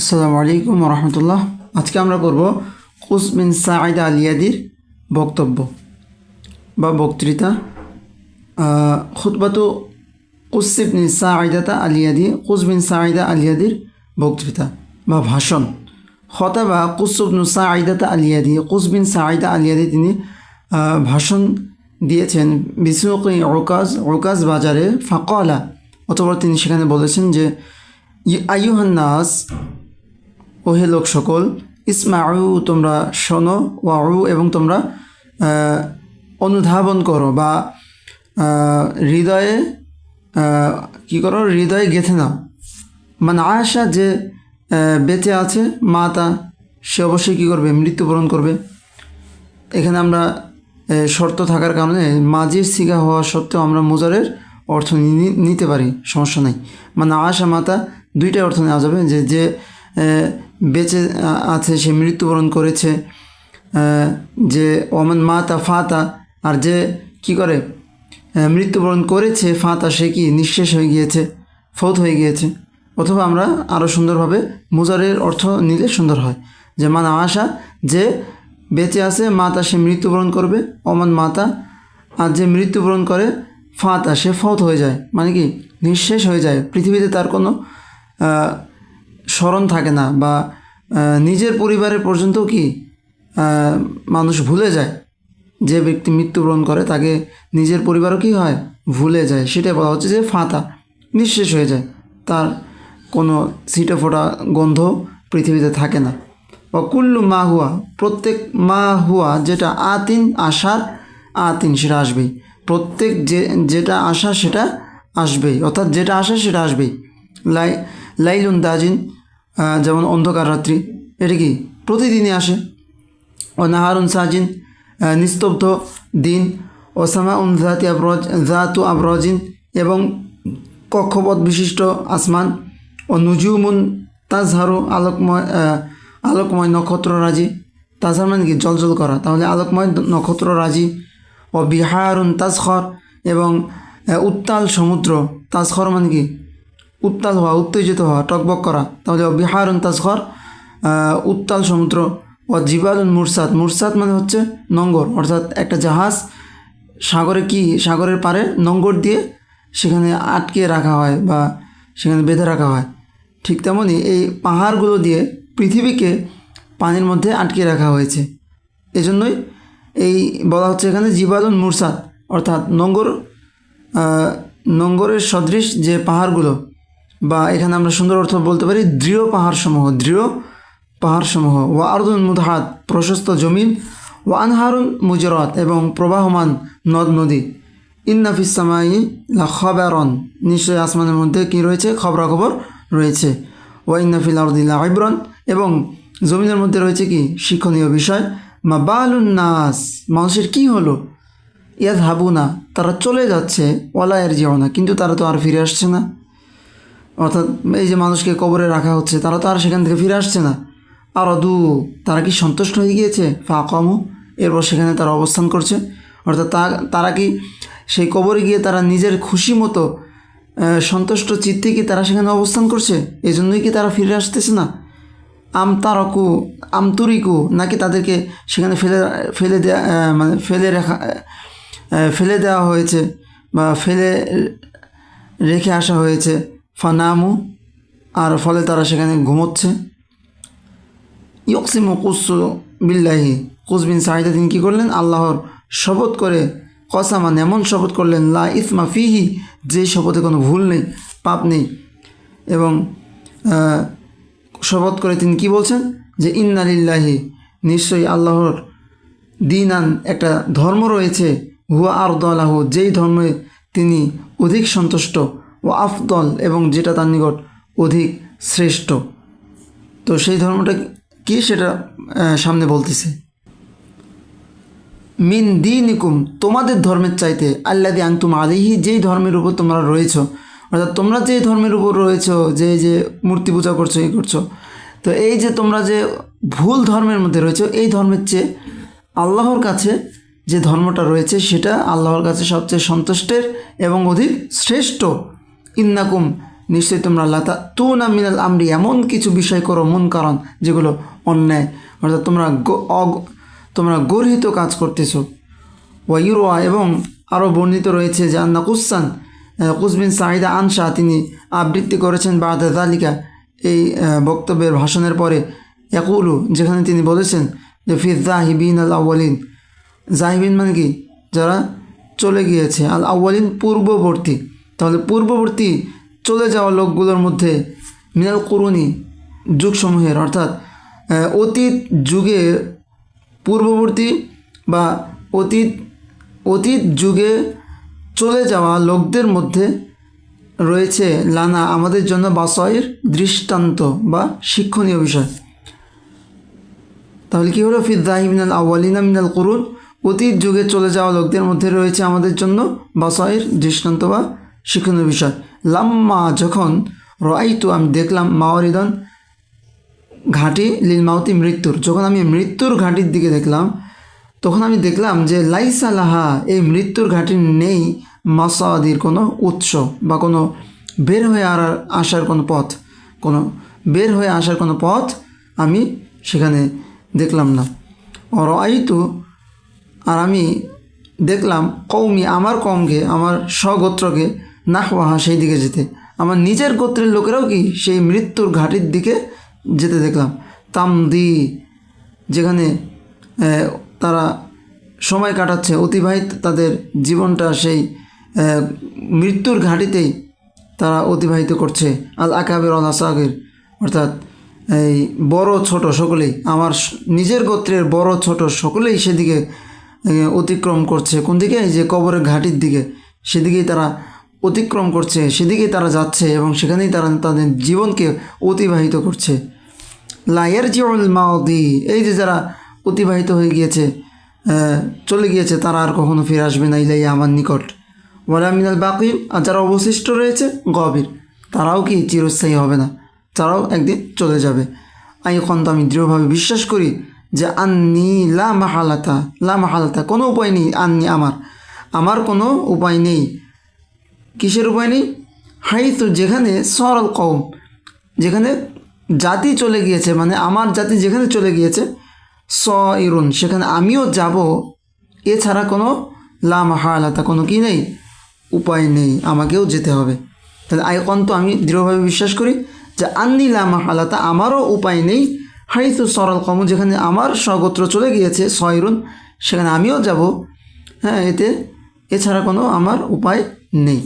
আসসালামু আলাইকুম রহমতুল্লাহ। আজকে আমরা করব কুস বিন সাঈদা আল ইয়াদির বক্তব্য বা বক্তৃতা। খুতবাতু কুস বিন সাঈদা আল ইয়াদি, কুস বিন সাঈদা আল ইয়াদির বক্তৃতা বা ভাষণ। খতাবা কুস বিন সাঈদা আল ইয়াদি, কুস বিন সাঈদা আল ইয়াদি তিনি ভাষণ দিয়েছেন বিসুক উকাজ বাজারে। ফাকালা, অতঃপর তিনি সেখানে বলেছেন যে আইয়ুহান নাস, ওহে লোক সকল, ইসমাউ তোমরা শোনো, ওয়াউ এবং তোমরা অনুধাবন করো বা হৃদয়ে কী করো, হৃদয়ে গেঁথে নাও। মানে আশা যে বেঁচে আছে, মাতা সে অবশ্যই কী করবে, মৃত্যুবরণ করবে। এখানে আমরা শর্ত থাকার কারণে মাজির সিগা হওয়া সত্ত্বেও আমরা মুজারের অর্থ নিতে পারি, সমস্যা নেই। মানে আশা মাতা দুইটাই অর্থ নেওয়া যাবে, যে বেঁচে আছে সে মৃত্যুবরণ করেছে, যে ওমান মাতা ফাতা, আর যে কি করে মৃত্যুবরণ করেছে ফাতা সে কি নিঃশেষ হয়ে গিয়েছে, ফৌত হয়ে গিয়েছে। অথবা আমরা আরও সুন্দরভাবে মুজারের অর্থ নিলে সুন্দর হয়, যে মানে আশা যে বেঁচে আছে, মাতা সে মৃত্যুবরণ করবে, ওমান মাতা, আর যে মৃত্যুবরণ করে ফাতা সে ফৌত হয়ে যায়, মানে কি নিঃশেষ হয়ে যায়, পৃথিবীতে তার কোনো স্মরণ থাকে না, বা নিজের পরিবারের পর্যন্ত কি মানুষ ভুলে যায়। যে ব্যক্তি মৃত্যুবরণ করে তাকে নিজের পরিবারও কী হয়, ভুলে যায়। সেটাই বলা হচ্ছে যে ফাতা, নিঃশেষ হয়ে যায়, তার কোনো ছিটে ফোটা গন্ধ পৃথিবীতে থাকে না। বা কুল্লু মা হুয়া, প্রত্যেক মা হুয়া যেটা আতিন আশার, আতিন সেটা আসবেই, প্রত্যেক যেটা আশা সেটা আসবেই, অর্থাৎ যেটা আসে সেটা আসবেই। লাইলুন দাজিন, যেমন অন্ধকার রাত্রি, এটা কি প্রতিদিনই আসে। ও নাহারুন সাজিন, নিস্তব্ধ দিন। ও সামা উন জাতু আবরজিন, এবং কক্ষপথ বিশিষ্ট আসমান। ও নুজুমুন তাজহারু, আলোকময় নক্ষত্ররাজি। তাজহার মানে কি জলজল করা, তাহলে আলোকময় নক্ষত্ররাজি। ও বিহারুন তাজখর, এবং উত্তাল সমুদ্র। তাজখর মানে কি উত্তাল হওয়া, উত্তেজিত হওয়া, টকবক করা, তাহলে বিহারুন তাজখর, উত্তাল সমুদ্র। ও জিবালুন মুরসাদ, মুরসাদ মানে হচ্ছে নঙ্গর, অর্থাৎ একটা জাহাজ সাগরে সাগরের পাড়ে নঙ্গর দিয়ে সেখানে আটকে রাখা হয় বা সেখানে বেঁধে রাখা হয়। ঠিক তেমনই এই পাহাড়গুলো দিয়ে পৃথিবীকে পানির মধ্যে আটকে রাখা হয়েছে। এজন্যই এই বলা হচ্ছে এখানে জিবালুন মুরসাদ, অর্থাৎ নঙ্গরের সদৃশ যে পাহাড়গুলো, বা এখানে আমরা সুন্দর অর্থ বলতে পারি দৃঢ় পাহাড়সমূহ। ওয়া আরদুন মুদহাত, প্রশস্ত জমিন। ওয়া আনহারুন মুজরাত, এবং প্রবাহমান নদ নদী। ইন্না ফিস সামাই লা খাবারন, নিশ্চয়ই আসমানের মধ্যে কী রয়েছে, খবরাখবর রয়েছে। ওয়া ইন্না ফিল আরদি লা ইবরান, এবং জমিনের মধ্যে রয়েছে কি শিক্ষণীয় বিষয়। মা বালুন নাস, মানুষের কি হলো, ইয়াযহাবুনা, তারা চলে যাচ্ছে, ওয়ালা ইয়ারজিউনা, কিন্তু তারা তো আর ফিরে আসছে না। অর্থাৎ এই যে মানুষকে কবরে রাখা হচ্ছে, তারা তো আর সেখান থেকে ফিরে আসছে না। আরদু, তারা কি সন্তুষ্ট হয়ে গিয়েছে, ফাকামু, এরপর সেখানে তারা অবস্থান করছে। অর্থাৎ তারা কি সেই কবরে গিয়ে তারা নিজের খুশি মতো সন্তুষ্ট চিত্তে কি তারা সেখানে অবস্থান করছে, এই জন্যই কি তারা ফিরে আসতেছে না। আমতুরিকু, নাকি তাদেরকে সেখানে ফেলে দেওয়া হয়েছে বা ফেলে রেখে আসা হয়েছে। ফানামু, আর ফলে তারা সেখানে ঘুমোচ্ছে। ইয়কসিমু কুসু বিল্লাহি, কুস বিন সাঈদা তিনি কী করলেন, আল্লাহর শপথ করে, কসামান এমন শপথ করলেন, লা ইসমা ফিহি, যে শপথে কোনো ভুল নেই, পাপ নেই। এবং শপথ করে তিনি কি বলছেন, যে ইন্না লিল্লাহি, নিশ্চয়ই আল্লাহর দিনান, একটা ধর্ম রয়েছে, হুয়া আরদালাহু, যেই ধর্মে তিনি অধিক সন্তুষ্ট, ও আফদল, এবং যেটা তার নিকট অধিক শ্রেষ্ঠ। তো সেই ধর্মটা কি সেটা সামনে বলতেছে। মিন দীনিকুম, তোমাদের ধর্মের চাইতে, আল্লাযী আনতুম আলাইহি, যেই ধর্মের উপর তোমরা রয়েছো, অর্থাৎ তোমরা যে ধর্মের উপর রয়েছো, যে মূর্তি পূজা করছো, এই করছো, তো এই যে তোমরা যে ভুল ধর্মের মধ্যে রয়েছো, এই ধর্মের চেয়ে আল্লাহর কাছে যে ধর্মটা রয়েছে সেটা আল্লাহর কাছে সবচেয়ে সন্তুষ্টের এবং অধিক শ্রেষ্ঠ। ইন্নাকুম, নিশ্চয়ই তোমরা লাতা তু না মিনাল আমরি এমন কিছু বিষয় করো মন কারণ যেগুলো অন্যায়, অর্থাৎ তোমরা গর্হিত কাজ করতেছো। ওয়াইরোয়া এবং আরও বর্ণিত রয়েছে যে আন্না কুসান কুসবিন সাইদা আনশা তিনি আবৃত্তি করেছেন বাদা তালিকা এই বক্তব্যের ভাষণের পরে ইয়াকুলু যেখানে তিনি বলেছেন যে ফি জাহিবিন আল আউয়ালিন, জাহিবিন মানে কি যারা চলে গিয়েছে, আল আউয়ালিন পূর্ববর্তী, তাহলে পূর্ববর্তী চলে যাওয়া লোকগুলোর মধ্যে মিনাল কুরুনি যুগসমূহের অর্থাৎ অতীত যুগে পূর্ববর্তী বা অতীত যুগে চলে যাওয়া লোকদের মধ্যে রয়েছে লানা আমাদের জন্য বাসায়ের দৃষ্টান্ত বা শিক্ষণীয় বিষয়। তাহলে কী হলো ফি যাহিবিনাল আউয়ালিনা মিনাল কুরুন, অতীত যুগে চলে যাওয়া লোকদের মধ্যে রয়েছে আমাদের জন্য বাসায়ের দৃষ্টান্ত বা শিক্ষণীয় বিষয়। লাম্মা যখন রাআইতু আমি দেখলাম মাওয়ারিদান ঘাঁটি লিল মাউতি মৃত্যুর, যখন আমি মৃত্যুর ঘাঁটির দিকে দেখলাম তখন আমি দেখলাম যে লাইসা লাহা এই মৃত্যুর ঘাঁটির নেই মাসাদির কোনো উৎস বা কোনো বের হয়ে আসার কোনো পথ আমি সেখানে দেখলাম না। রাআইতু আর আমি দেখলাম কওমি আমার কওমকে আমার স্বগোত্রকে নাহওয়াহা সেই দিকে যেতে, আমার নিজের গোত্রের লোকেরাও কি সেই মৃত্যুর ঘাটির দিকে যেতে দেখলাম। তামদি যেখানে তারা সময় কাটাচ্ছে, অতিবাহিত তাদের জীবনটা সেই মৃত্যুর ঘাটিতেই তারা অতিবাহিত করছে। আল আকাবের অল আসাগের অর্থাৎ এই বড় ছোট সকলেই, আমার নিজের গোত্রের বড় ছোট সকলেই সেদিকে অতিক্রম করছে। কোন দিকে? এই যে কবরের ঘাটির দিকে, সেদিকেই তারা অতিক্রম করছে, সেদিকেই তারা যাচ্ছে এবং সেখানেই তারা তাদের জীবনকে অতিবাহিত করছে। লায়ের জিউল মাউদি এই যে যারা অতিবাহিত হয়ে গিয়েছে চলে গিয়েছে তারা আর কখনো ফিরে আসবে না ইলাইয়া আমার নিকট। ওয়ালা মিনাল বাকির আর যারা অবশিষ্ট রয়েছে গভীর তারাও কি চিরস্থায়ী হবে না, তারাও একদিন চলে যাবে। এখন তো আমি দৃঢ়ভাবে বিশ্বাস করি যে আন্নি লা মাহালাতা কোনো উপায় নেই, আন্নি আমার কোনো উপায় নেই। কিসের উপায় নেই? হাইতু যেখানে সরল কওম যেখানে জাতি চলে গিয়েছে, মানে আমার জাতি যেখানে চলে গিয়েছে সইরুন সেখানে আমিও যাব, এছাড়া কোনো লা মাহালাতা কোনো কি নেই, উপায় নেই, আমাকেও যেতে হবে। তাহলে এখন তো আমি দৃঢ়ভাবে বিশ্বাস করি যে আন্নি লা মাহালাতা আমারও উপায় নেই, হাইতু সরল কওম যেখানে আমার স্বগোত্র চলে গিয়েছে সইরুন সেখানে আমিও যাব, হ্যাঁ এছাড়া কোনো আমার উপায় নেই।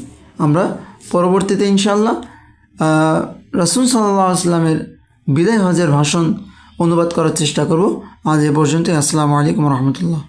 আমরা পরবর্তীতে ইনশাআল্লাহ রাসূল সাল্লাল্লাহু আলাইহি ওয়াসাল্লামের বিদায় হজের ভাষণ অনুবাদ করার চেষ্টা করব। আজ এ পর্যন্ত। আসসালামু আলাইকুম রহমতুল্লাহ।